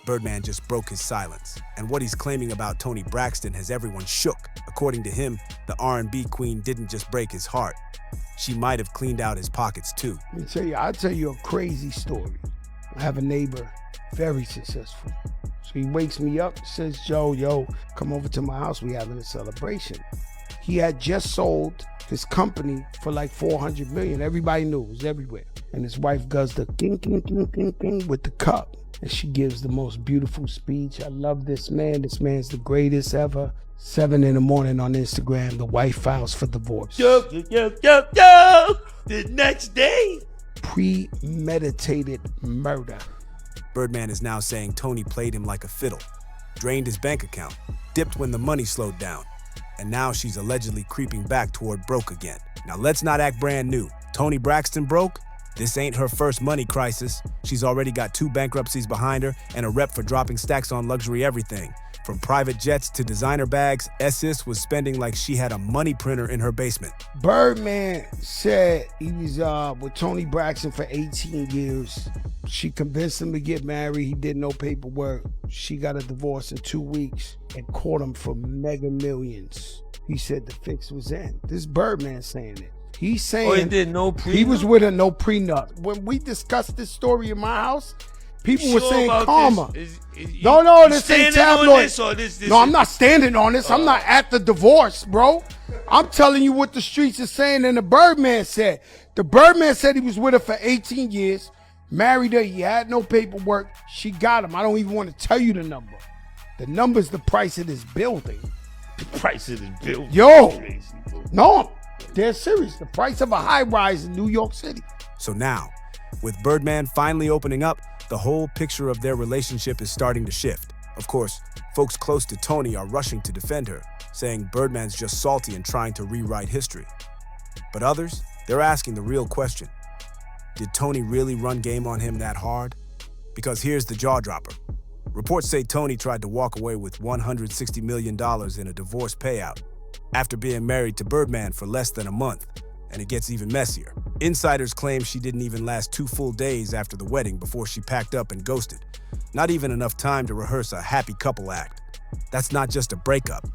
Birdman just broke his silence, and what he's claiming about Toni Braxton has everyone shook. According to him, the R&B queen didn't just break his heart. She might have cleaned out his pockets too. I'll tell you a crazy story. I have a neighbor, very successful. So he wakes me up, says, yo, come over to my house, we having a celebration. He had just sold his company for like 400 million. Everybody knew, it was everywhere. And his wife does the ding, ding, ding, ding, ding with the cup. And she gives the most beautiful speech. I love this man. This man's the greatest ever. 7 in the morning on Instagram, the wife files for divorce. Yo. The next day. Premeditated murder. Birdman is now saying Toni played him like a fiddle, drained his bank account, dipped when the money slowed down, and now she's allegedly creeping back toward broke again. Now let's not act brand new. Toni Braxton broke? This ain't her first money crisis. She's already got 2 bankruptcies behind her and a rep for dropping stacks on luxury everything. From private jets to designer bags, Sis was spending like she had a money printer in her basement. Birdman said he was with Toni Braxton for 18 years. She convinced him to get married. He did no paperwork. She got a divorce in 2 weeks and caught him for mega millions. He said the fix was in. This Birdman saying it. He's saying he did no prenup? He was with her no prenup. When we discussed this story in my house, people were saying karma. No, this ain't tabloid. No, I'm not standing on this. I'm not at the divorce, bro. I'm telling you what the streets are saying and the Birdman said. The Birdman said he was with her for 18 years, married her, he had no paperwork. She got him. I don't even want to tell you the number. The number's the price of this building. The price of this building? Yo, no, they're serious. The price of a high-rise in New York City. So now, with Birdman finally opening up, the whole picture of their relationship is starting to shift. Of course, folks close to Toni are rushing to defend her, saying Birdman's just salty and trying to rewrite history. But others, they're asking the real question. Did Toni really run game on him that hard? Because here's the jaw dropper. Reports say Toni tried to walk away with $160 million in a divorce payout after being married to Birdman for less than a month, and it gets even messier. Insiders claim she didn't even last 2 full days after the wedding before she packed up and ghosted. Not even enough time to rehearse a happy couple act. That's not just a breakup.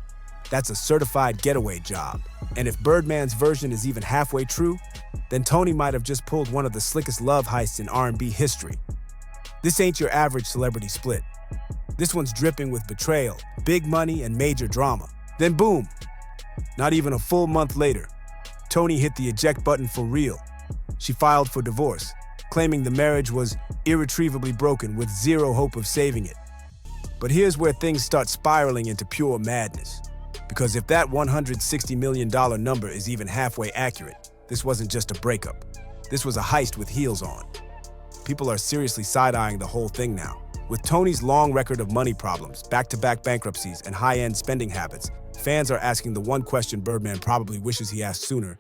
That's a certified getaway job. And if Birdman's version is even halfway true, then Toni might have just pulled one of the slickest love heists in R&B history. This ain't your average celebrity split. This one's dripping with betrayal, big money, and major drama. Then boom, not even a full month later, Toni hit the eject button for real. She filed for divorce, claiming the marriage was irretrievably broken with zero hope of saving it. But here's where things start spiraling into pure madness. Because if that $160 million number is even halfway accurate, this wasn't just a breakup. This was a heist with heels on. People are seriously side-eyeing the whole thing now. With Toni's long record of money problems, back-to-back bankruptcies, and high-end spending habits, fans are asking the one question Birdman probably wishes he asked sooner.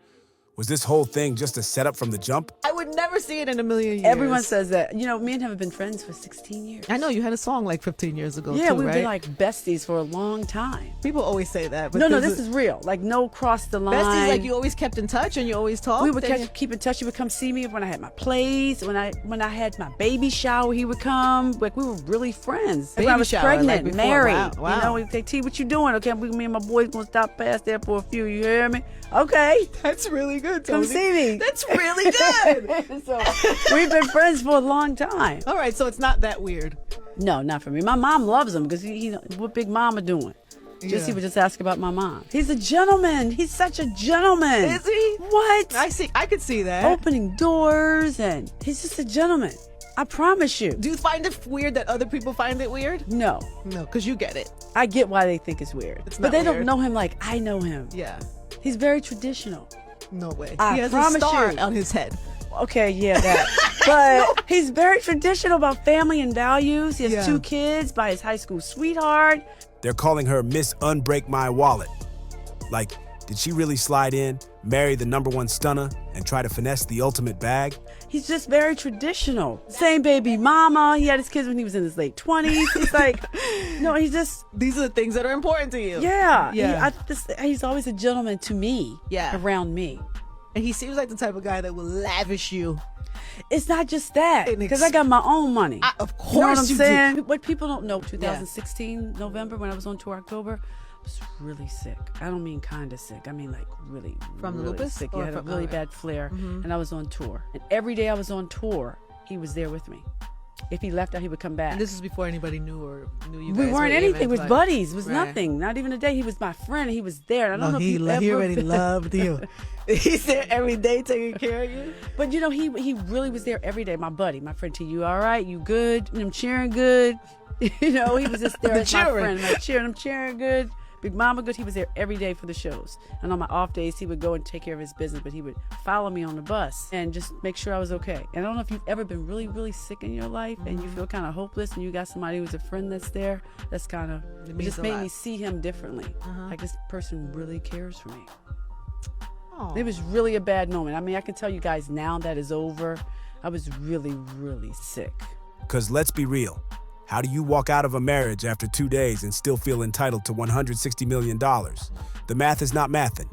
Was this whole thing just a setup from the jump? I would never see it in a million years. Everyone says that. You know, me and him have been friends for 16 years. I know, you had a song like 15 years ago, yeah, too, we've right? been like besties for a long time. People always say that. But No, this is real. Like, no cross the line. Besties, like you always kept in touch and you always talked? We would keep in touch. He would come see me when I had my plays. When I had my baby shower, he would come. Like, we were really friends. Baby when I was shower, pregnant, like before. married. Wow. You know, we'd say, T, what you doing? Okay, me and my boys gonna stop past there for a few. You hear me? Okay. That's really good, Come Toni. see me. That's really good. So, we've been friends for a long time. All right, so it's not that weird. No, not for me. My mom loves him because he what Big Mama doing? He would just ask about my mom. He's a gentleman. He's such a gentleman. Is he? What? I could see that. Opening doors, and he's just a gentleman. I promise you. Do you find it weird that other people find it weird? No. No, because you get it. I get why they think it's weird. It's but not they weird. don't know him like I know him. Yeah. He's very traditional. No way. I he has promise a star you. on his head. Okay, yeah, that. But he's very traditional about family and values. He has 2 kids by his high school sweetheart. They're calling her Miss Unbreak My Wallet. Like, did she really slide in, marry the #1 stunner, and try to finesse the ultimate bag? He's just very traditional. Same baby mama. He had his kids when he was in his late 20s. He's like, no, he's just... These are the things that are important to you. Yeah. Yeah. He's always a gentleman to me. Yeah. Around me. And he seems like the type of guy that will lavish you. It's not just that, An because I got my own money. Of You know what I'm course you saying? do. What people don't know, 2016 November when I was on tour, October, I was really sick. I don't mean kind of sick. I mean like really, From the really lupus? sick. Or I had a from- really okay. bad flare, and I was on tour. And every day I was on tour, he was there with me. If he left out, he would come back. And this is before anybody knew you guys We weren't were anything. It even, was like- buddies. It was Right. nothing. Not even a day. He was my friend. He was there. I don't know if he you ever... already loved you. He's there every day taking care of you. But you know, he really was there every day. My buddy, my friend T, you all right? You good? And I'm cheering good. You know, he was just there The as my cheering. friend. I'm cheering good. Big Mama good. He was there every day for the shows. And on my off days, he would go and take care of his business, but he would follow me on the bus and just make sure I was okay. And I don't know if you've ever been really, really sick in your life and you feel kind of hopeless and you got somebody who's a friend that's there. That's kind of, it means just a made lot. me see him differently. Like this person really cares for me. Aw. It was really a bad moment. I mean, I can tell you guys now that is over. I was really, really sick. Because let's be real. How do you walk out of a marriage after 2 days and still feel entitled to $160 million? The math is not mathin'.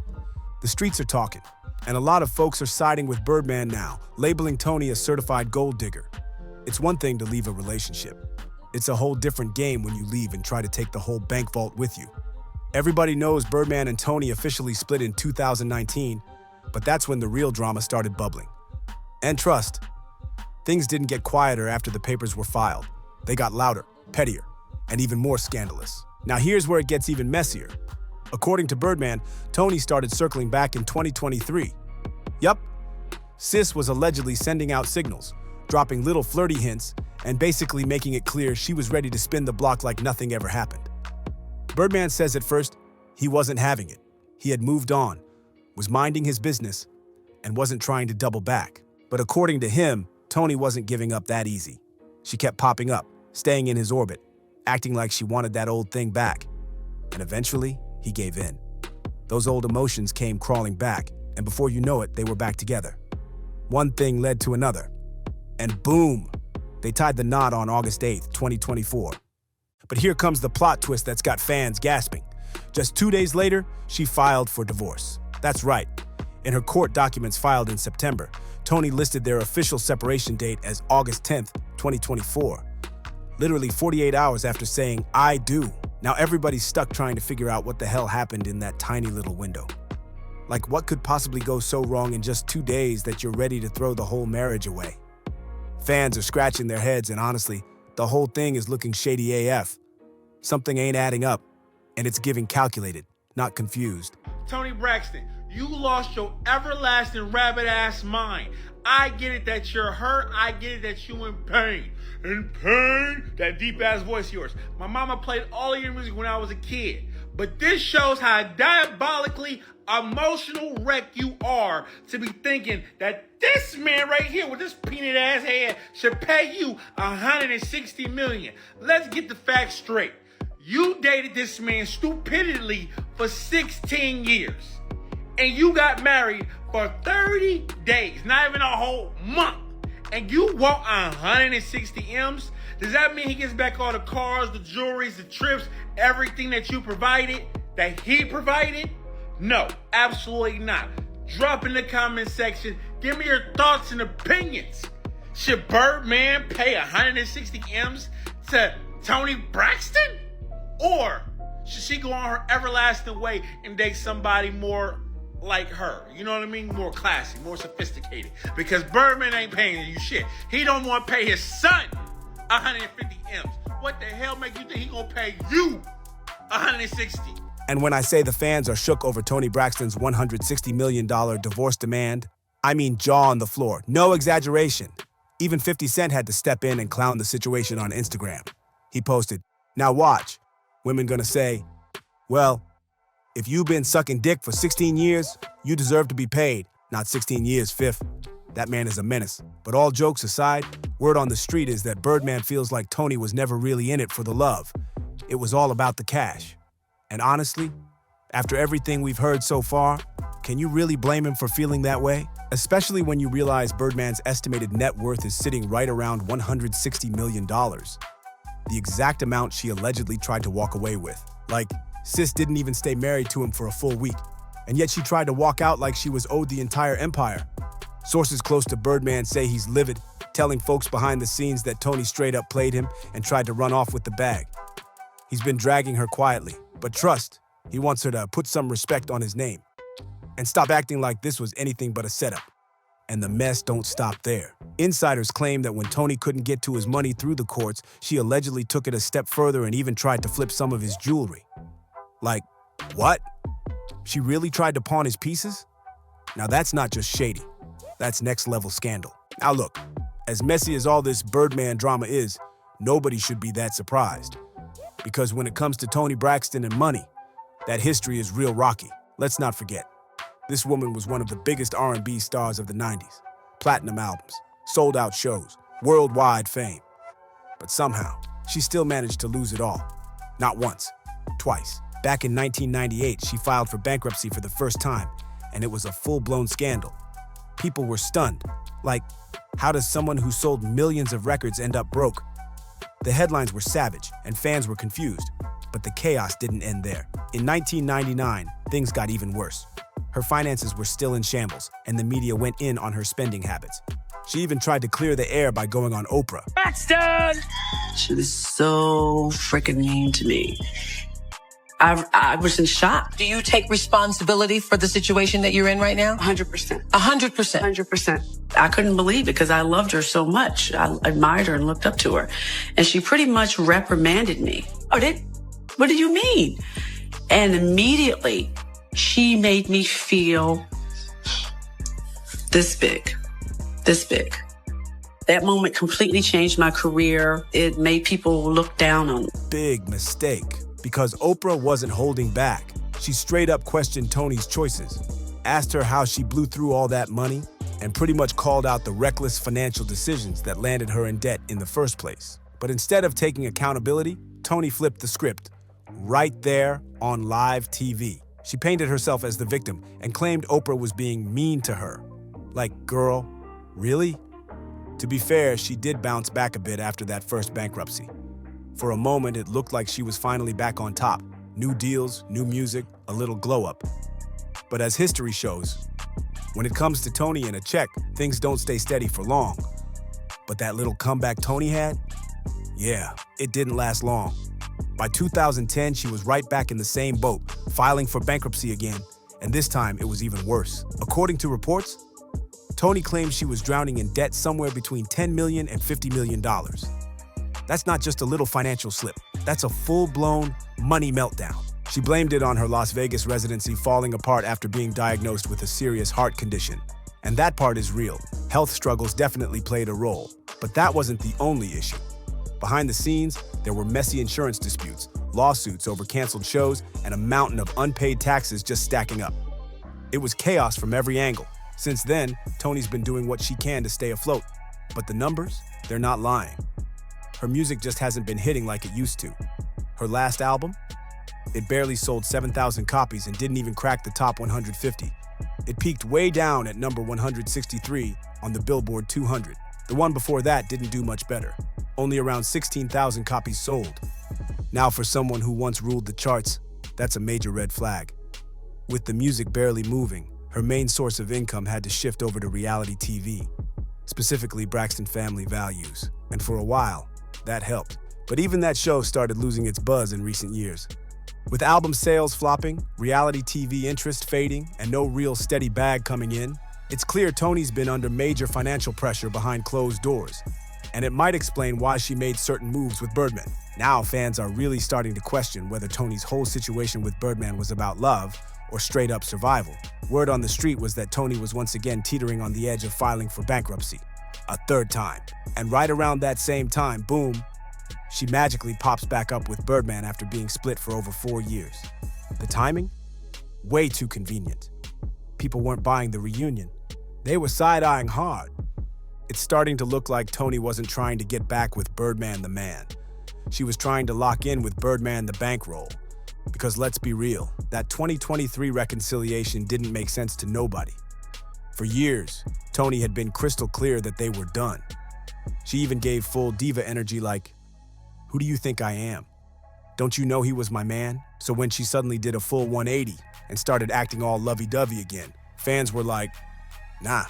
The streets are talking, and a lot of folks are siding with Birdman now, labeling Toni a certified gold digger. It's one thing to leave a relationship. It's a whole different game when you leave and try to take the whole bank vault with you. Everybody knows Birdman and Toni officially split in 2019, but that's when the real drama started bubbling. And trust, things didn't get quieter after the papers were filed. They got louder, pettier, and even more scandalous. Now here's where it gets even messier. According to Birdman, Toni started circling back in 2023. Yup, Sis was allegedly sending out signals, dropping little flirty hints, and basically making it clear she was ready to spin the block like nothing ever happened. Birdman says at first he wasn't having it. He had moved on, was minding his business, and wasn't trying to double back. But according to him, Toni wasn't giving up that easy. She kept popping up, staying in his orbit, acting like she wanted that old thing back. And eventually, he gave in. Those old emotions came crawling back, and before you know it, they were back together. One thing led to another. And boom, they tied the knot on August 8th, 2024. But here comes the plot twist that's got fans gasping. Just 2 days later, she filed for divorce. That's right. In her court documents filed in September, Toni listed their official separation date as August 10th, 2024. Literally 48 hours after saying, "I do." Now everybody's stuck trying to figure out what the hell happened in that tiny little window. Like, what could possibly go so wrong in just 2 days that you're ready to throw the whole marriage away? Fans are scratching their heads, and honestly, the whole thing is looking shady AF. Something ain't adding up, and it's giving calculated, not confused. Toni Braxton, you lost your everlasting rabbit-ass mind. I get it that you're hurt. I get it that you in pain. In pain? That deep-ass voice of yours. My mama played all of your music when I was a kid. But this shows how diabolically emotional wreck you are to be thinking that this man right here with this peanut-ass head should pay you $160 million. Let's get the facts straight. You dated this man stupidly for 16 years. And you got married for 30 days, not even a whole month. And you want 160 M's? Does that mean he gets back all the cars, the jewelries, the trips, everything that you provided, that he provided? No, absolutely not. Drop in the comment section. Give me your thoughts and opinions. Should Birdman pay 160 M's to Toni Braxton? Or should she go on her everlasting way and date somebody more like her? You know what I mean? More classy, more sophisticated. Because Birdman ain't paying you shit. He don't want to pay his son 150 M's. What the hell make you think he gonna pay you 160? And when I say the fans are shook over Toni Braxton's $160 million divorce demand, I mean jaw on the floor. No exaggeration. Even 50 Cent had to step in and clown the situation on Instagram. He posted, "Now watch. Women gonna say, well, if you've been sucking dick for 16 years, you deserve to be paid. Not 16 years, fifth." That man is a menace. But all jokes aside, word on the street is that Birdman feels like Toni was never really in it for the love. It was all about the cash. And honestly, after everything we've heard so far, can you really blame him for feeling that way? Especially when you realize Birdman's estimated net worth is sitting right around $160 million. The exact amount she allegedly tried to walk away with. Like, Sis didn't even stay married to him for a full week, and yet she tried to walk out like she was owed the entire empire. Sources close to Birdman say he's livid, telling folks behind the scenes that Toni straight up played him and tried to run off with the bag. He's been dragging her quietly, but trust, he wants her to put some respect on his name and stop acting like this was anything but a setup. And the mess don't stop there. Insiders claim that when Toni couldn't get to his money through the courts, she allegedly took it a step further and even tried to flip some of his jewelry. Like, what? She really tried to pawn his pieces? Now that's not just shady. That's next level scandal. Now look, as messy as all this Birdman drama is, nobody should be that surprised. Because when it comes to Toni Braxton and money, that history is real rocky. Let's not forget. This woman was one of the biggest R&B stars of the 90s. Platinum albums, sold-out shows, worldwide fame. But somehow, she still managed to lose it all. Not once, twice. Back in 1998, she filed for bankruptcy for the first time, and it was a full-blown scandal. People were stunned. Like, how does someone who sold millions of records end up broke? The headlines were savage, and fans were confused. But the chaos didn't end there. In 1999, things got even worse. Her finances were still in shambles, and the media went in on her spending habits. She even tried to clear the air by going on Oprah. Braxton! She was so freaking mean to me. I was in shock. Do you take responsibility for the situation that you're in right now? 100%. 100%. 100%. I couldn't believe it because I loved her so much. I admired her and looked up to her. And she pretty much reprimanded me. What do you mean? And immediately, she made me feel this big. That moment completely changed my career. It made people look down on me. Big mistake, because Oprah wasn't holding back. She straight up questioned Toni's choices, asked her how she blew through all that money, and pretty much called out the reckless financial decisions that landed her in debt in the first place. But instead of taking accountability, Toni flipped the script right there on live TV. She painted herself as the victim and claimed Oprah was being mean to her. Like, girl, really? To be fair, she did bounce back a bit after that first bankruptcy. For a moment, it looked like she was finally back on top. New deals, new music, a little glow up. But as history shows, when it comes to Toni and a check, things don't stay steady for long. But that little comeback Toni had? Yeah, it didn't last long. By 2010, she was right back in the same boat, filing for bankruptcy again, and this time it was even worse. According to reports, Toni claims she was drowning in debt somewhere between $10 million and $50 million. That's not just a little financial slip. That's a full-blown money meltdown. She blamed it on her Las Vegas residency falling apart after being diagnosed with a serious heart condition. And that part is real. Health struggles definitely played a role. But that wasn't the only issue. Behind the scenes, there were messy insurance disputes, lawsuits over canceled shows, and a mountain of unpaid taxes just stacking up. It was chaos from every angle. Since then, Toni's been doing what she can to stay afloat. But the numbers, they're not lying. Her music just hasn't been hitting like it used to. Her last album? It barely sold 7,000 copies and didn't even crack the top 150. It peaked way down at number 163 on the Billboard 200. The one before that didn't do much better. Only around 16,000 copies sold. Now for someone who once ruled the charts, that's a major red flag. With the music barely moving, her main source of income had to shift over to reality TV, specifically Braxton Family Values. And for a while, that helped. But even that show started losing its buzz in recent years. With album sales flopping, reality TV interest fading, and no real steady bag coming in, it's clear Toni's been under major financial pressure behind closed doors. And it might explain why she made certain moves with Birdman. Now fans are really starting to question whether Toni's whole situation with Birdman was about love or straight up survival. Word on the street was that Toni was once again teetering on the edge of filing for bankruptcy, a third time. And right around that same time, boom, she magically pops back up with Birdman after being split for over 4 years. The timing? Way too convenient. People weren't buying the reunion. They were side-eyeing hard. It's starting to look like Toni wasn't trying to get back with Birdman the man. She was trying to lock in with Birdman the bankroll. Because let's be real, that 2023 reconciliation didn't make sense to nobody. For years, Toni had been crystal clear that they were done. She even gave full diva energy like, "Who do you think I am? Don't you know he was my man?" So when she suddenly did a full 180 and started acting all lovey-dovey again, fans were like, nah,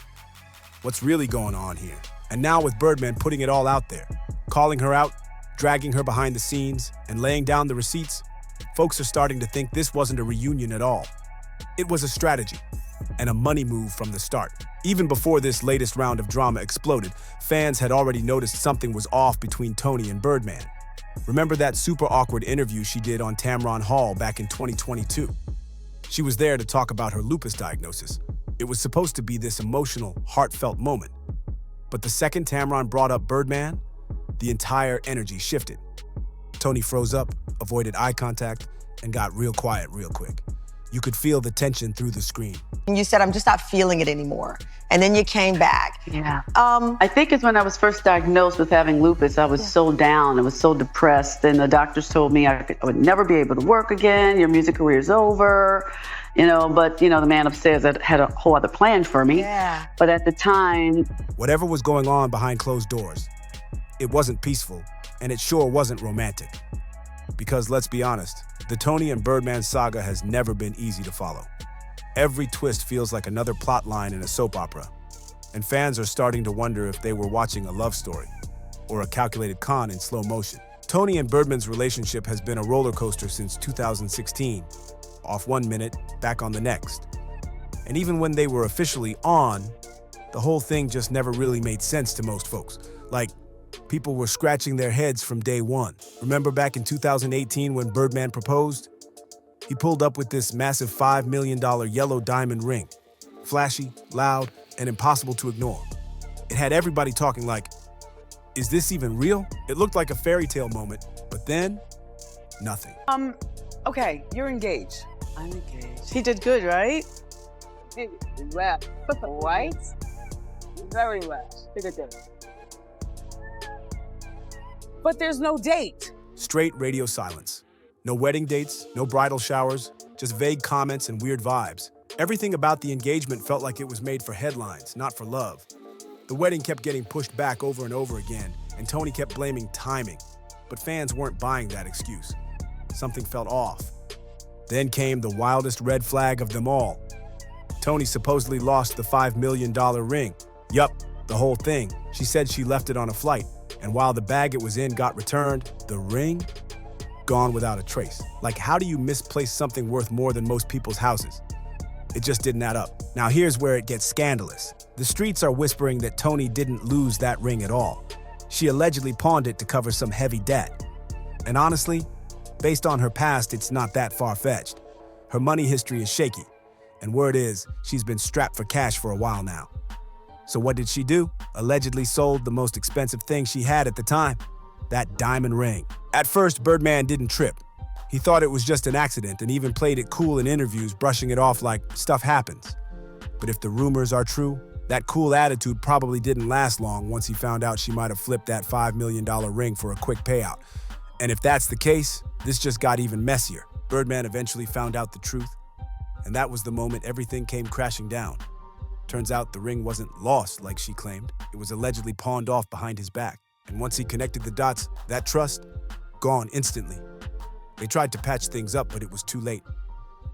What's really going on here? And now with Birdman putting it all out there, calling her out, dragging her behind the scenes, and laying down the receipts, folks are starting to think this wasn't a reunion at all. It was a strategy and a money move from the start. Even before this latest round of drama exploded, fans had already noticed something was off between Toni and Birdman. Remember that super awkward interview she did on Tamron Hall back in 2022? She was there to talk about her lupus diagnosis. It was supposed to be this emotional, heartfelt moment. But the second Tamron brought up Birdman, the entire energy shifted. Toni froze up, avoided eye contact, and got real quiet real quick. You could feel the tension through the screen. And you said, I'm just not feeling it anymore. And then you came back. Yeah. I think it's when I was first diagnosed with having lupus, I was so down, I was so depressed, and the doctors told me I would never be able to work again, your music career's over, but the man upstairs had a whole other plan for me. Yeah. But at the time... Whatever was going on behind closed doors, it wasn't peaceful, and it sure wasn't romantic. Because let's be honest, the Toni and Birdman saga has never been easy to follow. Every twist feels like another plot line in a soap opera, and fans are starting to wonder if they were watching a love story or a calculated con in slow motion. Toni and Birdman's relationship has been a roller coaster since 2016, off one minute, back on the next. And even when they were officially on, the whole thing just never really made sense to most folks. Like, people were scratching their heads from day one. Remember back in 2018 when Birdman proposed? He pulled up with this massive $5 million yellow diamond ring. Flashy, loud, and impossible to ignore. It had everybody talking like, is this even real? It looked like a fairy tale moment, but then, nothing. Okay, you're engaged. I'm engaged. He did good, right? Well, right? Very well. Did it good. But there's no date. Straight radio silence. No wedding dates, no bridal showers, just vague comments and weird vibes. Everything about the engagement felt like it was made for headlines, not for love. The wedding kept getting pushed back over and over again, and Toni kept blaming timing. But fans weren't buying that excuse. Something felt off. Then came the wildest red flag of them all. Toni supposedly lost the $5 million ring. Yup, the whole thing. She said she left it on a flight, and while the bag it was in got returned, the ring? Gone without a trace. Like, how do you misplace something worth more than most people's houses? It just didn't add up. Now here's where it gets scandalous. The streets are whispering that Toni didn't lose that ring at all. She allegedly pawned it to cover some heavy debt. And honestly, based on her past, it's not that far-fetched. Her money history is shaky, and word is she's been strapped for cash for a while now. So what did she do? Allegedly sold the most expensive thing she had at the time. That diamond ring. At first, Birdman didn't trip. He thought it was just an accident and even played it cool in interviews, brushing it off like stuff happens. But if the rumors are true, that cool attitude probably didn't last long once he found out she might have flipped that $5 million ring for a quick payout. And if that's the case, this just got even messier. Birdman eventually found out the truth, and that was the moment everything came crashing down. Turns out the ring wasn't lost like she claimed. It was allegedly pawned off behind his back. And once he connected the dots, that trust, gone instantly. They tried to patch things up, but it was too late.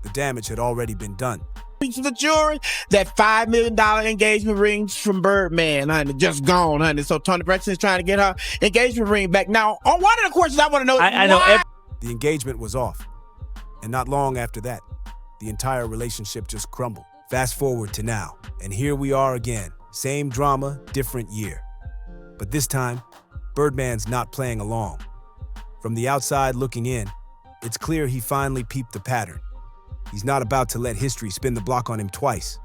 The damage had already been done. To the jury, that $5 million engagement rings from Birdman, honey, just gone, honey. So Toni Braxton is trying to get her engagement ring back. Now, one of the questions I want to know is The engagement was off. And not long after that, the entire relationship just crumbled. Fast forward to now, and here we are again. Same drama, different year. But this time, Birdman's not playing along. From the outside looking in, it's clear he finally peeped the pattern. He's not about to let history spin the block on him twice.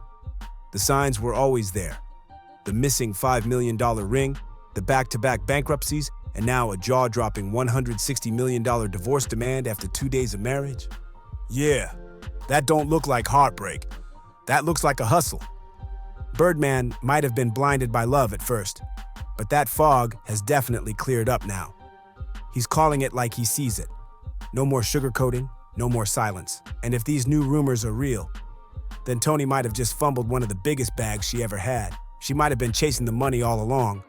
The signs were always there. The missing $5 million ring, the back-to-back bankruptcies, and now a jaw-dropping $160 million divorce demand after 2 days of marriage. Yeah, that don't look like heartbreak. That looks like a hustle. Birdman might have been blinded by love at first, but that fog has definitely cleared up now. He's calling it like he sees it. No more sugarcoating, no more silence. And if these new rumors are real, then Toni might have just fumbled one of the biggest bags she ever had. She might have been chasing the money all along,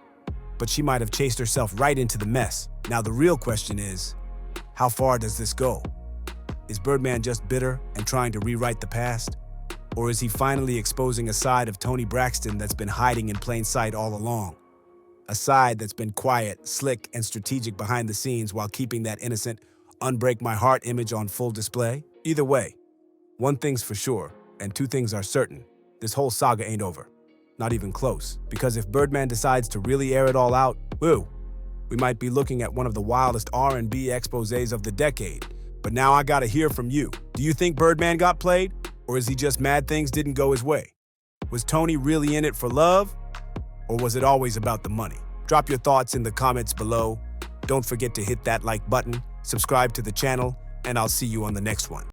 but she might have chased herself right into the mess. Now the real question is, how far does this go? Is Birdman just bitter and trying to rewrite the past? Or is he finally exposing a side of Toni Braxton that's been hiding in plain sight all along? A side that's been quiet, slick, and strategic behind the scenes while keeping that innocent, unbreak my heart image on full display? Either way, one thing's for sure, and two things are certain. This whole saga ain't over. Not even close. Because if Birdman decides to really air it all out, woo, we might be looking at one of the wildest R&B exposés of the decade. But now I gotta hear from you. Do you think Birdman got played? Or is he just mad things didn't go his way? Was Toni really in it for love? Or was it always about the money? Drop your thoughts in the comments below. Don't forget to hit that like button, subscribe to the channel, and I'll see you on the next one.